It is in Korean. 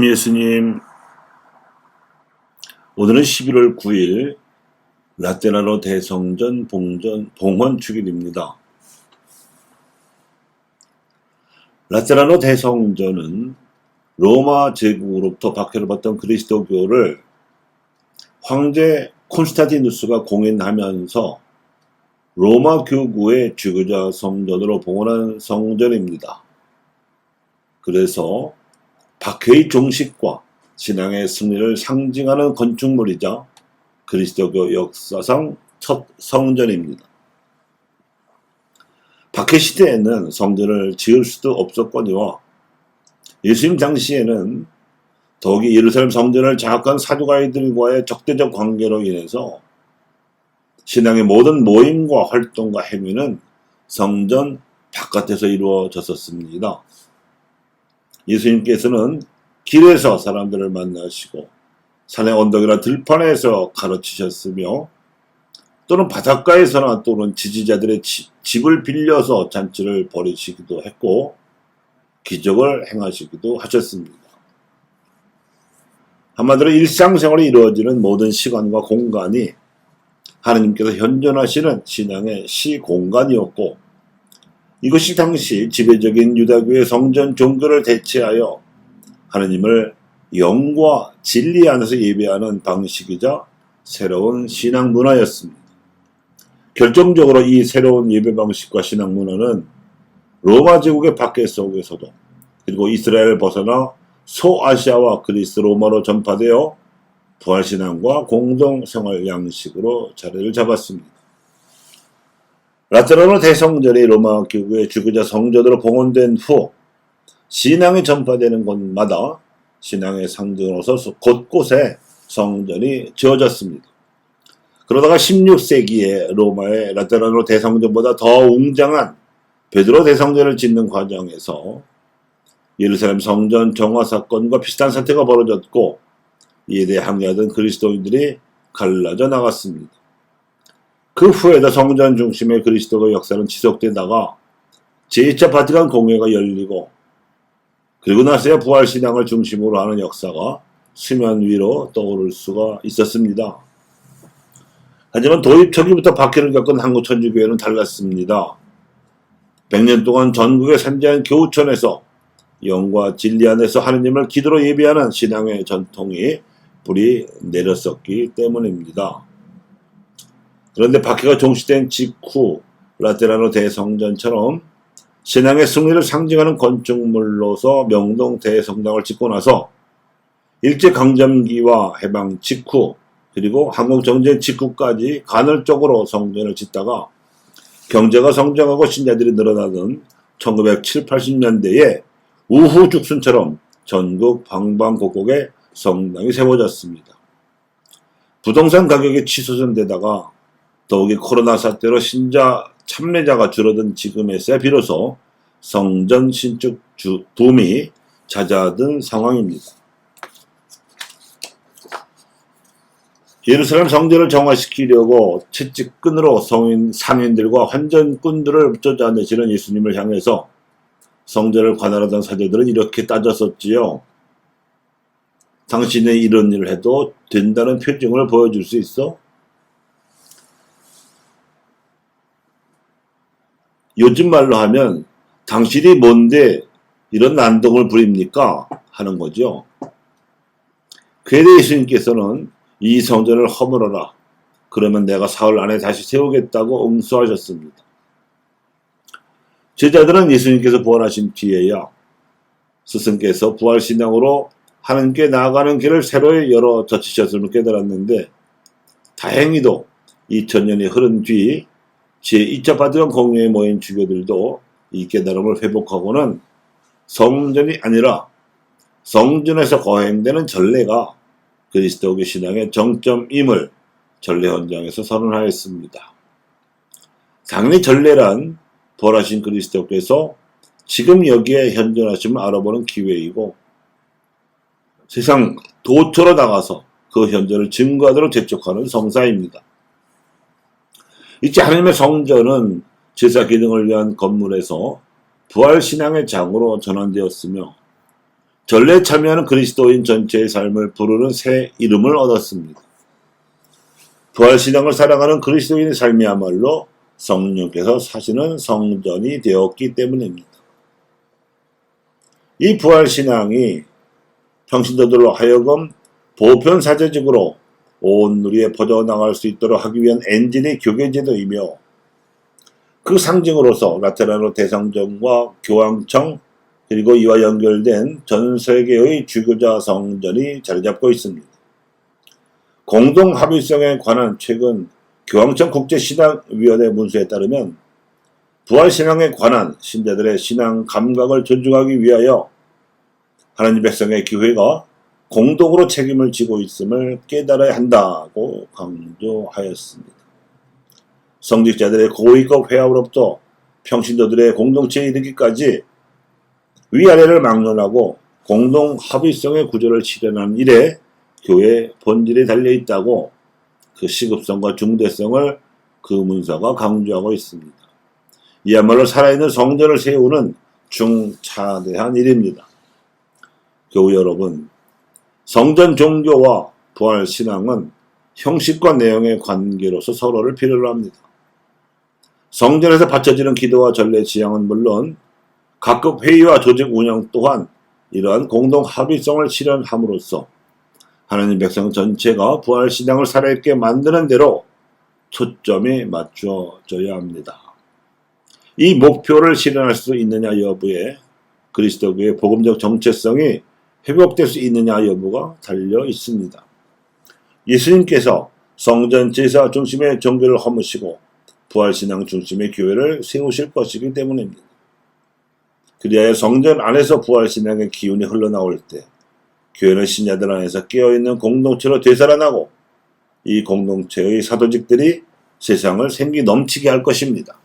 주님 예수님, 오늘은 11월 9일 라테라노 대성전 봉헌 축일입니다. 라테라노 대성전은 로마 제국으로부터 박해를 받던 그리스도교를 황제 콘스탄티누스가 공인하면서 로마 교구의 지도자 성전으로 봉헌한 성전입니다. 그래서 박해의 종식과 신앙의 승리를 상징하는 건축물이자 그리스도교 역사상 첫 성전입니다. 박해 시대에는 성전을 지을 수도 없었거니와 예수님 당시에는 더욱이 예루살렘 성전을 장악한 사두가이들과의 적대적 관계로 인해서 신앙의 모든 모임과 활동과 행위는 성전 바깥에서 이루어졌었습니다. 예수님께서는 길에서 사람들을 만나시고 산의 언덕이나 들판에서 가르치셨으며 또는 바닷가에서나 또는 지지자들의 집을 빌려서 잔치를 벌이시기도 했고 기적을 행하시기도 하셨습니다. 한마디로 일상생활이 이루어지는 모든 시간과 공간이 하느님께서 현존하시는 신앙의 시공간이었고 이것이 당시 지배적인 유다교의 성전 종교를 대체하여 하느님을 영과 진리 안에서 예배하는 방식이자 새로운 신앙 문화였습니다. 결정적으로 이 새로운 예배 방식과 신앙 문화는 로마 제국의 박해 속에서도 그리고 이스라엘을 벗어나 소아시아와 그리스 로마로 전파되어 부활신앙과 공동생활 양식으로 자리를 잡았습니다. 라테라노 대성전이 로마 교구의 지도자 성전으로 봉헌된 후 신앙이 전파되는 곳마다 신앙의 상징으로서 곳곳에 성전이 지어졌습니다. 그러다가 16세기에 로마의 라테라노 대성전보다 더 웅장한 베드로 대성전을 짓는 과정에서 예루살렘 성전 정화 사건과 비슷한 사태가 벌어졌고 이에 대해 항의하던 그리스도인들이 갈라져 나갔습니다. 그 후에도 성전 중심의 그리스도의 역사는 지속되다가 제2차 바티칸 공회가 열리고 그리고 나서야 부활신앙을 중심으로 하는 역사가 수면 위로 떠오를 수가 있었습니다. 하지만 도입 초기부터 박해를 겪은 한국 천주교회는 달랐습니다. 100년 동안 전국의 산재한 교우촌에서 영과 진리 안에서 하느님을 기도로 예배하는 신앙의 전통이 뿌리 내렸었기 때문입니다. 그런데 박해가 종식된 직후 라테라노 대성전처럼 신앙의 승리를 상징하는 건축물로서 명동 대성당을 짓고 나서 일제강점기와 해방 직후 그리고 한국정쟁 직후까지 간헐적으로 성전을 짓다가 경제가 성장하고 신자들이 늘어나던 1970, 80년대에 우후죽순처럼 전국 방방곡곡에 성당이 세워졌습니다. 부동산 가격이 치솟은 더욱이 코로나 사태로 신자 참례자가 줄어든 지금에서야 비로소 성전 신축 붐이 잦아든 상황입니다. 예루살렘 성전을 정화시키려고 채찍끈으로 상인들과 환전꾼들을 쫓아내시는 예수님을 향해서 성전을 관할하던 사제들은 이렇게 따졌었지요. 당신의 이런 일을 해도 된다는 표징을 보여줄 수 있어? 요즘 말로 하면 당신이 뭔데 이런 난동을 부립니까? 하는 거죠. 그에 대해 예수님께서는 이 성전을 허물어라. 그러면 내가 사흘 안에 다시 세우겠다고 응수하셨습니다. 제자들은 예수님께서 부활하신 뒤에야 스승께서 부활신앙으로 하나님께 나아가는 길을 새로 열어 젖히셨음을 깨달았는데 다행히도 2000년이 흐른 뒤 제2차 바티칸 공회에 모인 주교들도 이 깨달음을 회복하고는 성전이 아니라 성전에서 거행되는 전례가 그리스도교 신앙의 정점임을 전례 헌장에서 선언하였습니다. 당연히 전례란 부활하신 그리스도께서 지금 여기에 현존하심을 알아보는 기회이고 세상 도처로 나가서 그 현존을 증거하도록 재촉하는 성사입니다. 이제 하나님의 성전은 제사 기능을 위한 건물에서 부활신앙의 장으로 전환되었으며 전례에 참여하는 그리스도인 전체의 삶을 부르는 새 이름을 얻었습니다. 부활신앙을 살아가는 그리스도인의 삶이야말로 성령께서 사시는 성전이 되었기 때문입니다. 이 부활신앙이 평신도들로 하여금 보편사제적으로 온 누리에 퍼져나갈 수 있도록 하기 위한 엔진이 교계제도이며 그 상징으로서 라테라노 대성전과 교황청 그리고 이와 연결된 전 세계의 주교자 성전이 자리잡고 있습니다. 공동합의성에 관한 최근 교황청 국제신앙위원회 문서에 따르면 부활신앙에 관한 신자들의 신앙 감각을 존중하기 위하여 하나님 백성의 교회가 공동으로 책임을 지고 있음을 깨달아야 한다고 강조하였습니다. 성직자들의 고위급 회합으로부터 평신도들의 공동체에 이르기까지 위아래를 막론하고 공동 합의성의 구조를 실현하는 일에 교회의 본질이 달려있다고 그 시급성과 중대성을 그 문서가 강조하고 있습니다. 이야말로 살아있는 성전을 세우는 중차대한 일입니다. 교우 여러분, 성전 종교와 부활신앙은 형식과 내용의 관계로서 서로를 필요로 합니다. 성전에서 바쳐지는 기도와 전례 지향은 물론 각급 회의와 조직 운영 또한 이러한 공동 합의성을 실현함으로써 하나님 백성 전체가 부활신앙을 살아있게 만드는 대로 초점이 맞춰져야 합니다. 이 목표를 실현할 수 있느냐 여부에 그리스도교의 복음적 정체성이 회복될 수 있느냐 여부가 달려 있습니다. 예수님께서 성전 제사 중심의 종교를 허무시고 부활신앙 중심의 교회를 세우실 것이기 때문입니다. 그리하여 성전 안에서 부활신앙의 기운이 흘러나올 때 교회는 신자들 안에서 깨어있는 공동체로 되살아나고 이 공동체의 사도직들이 세상을 생기 넘치게 할 것입니다.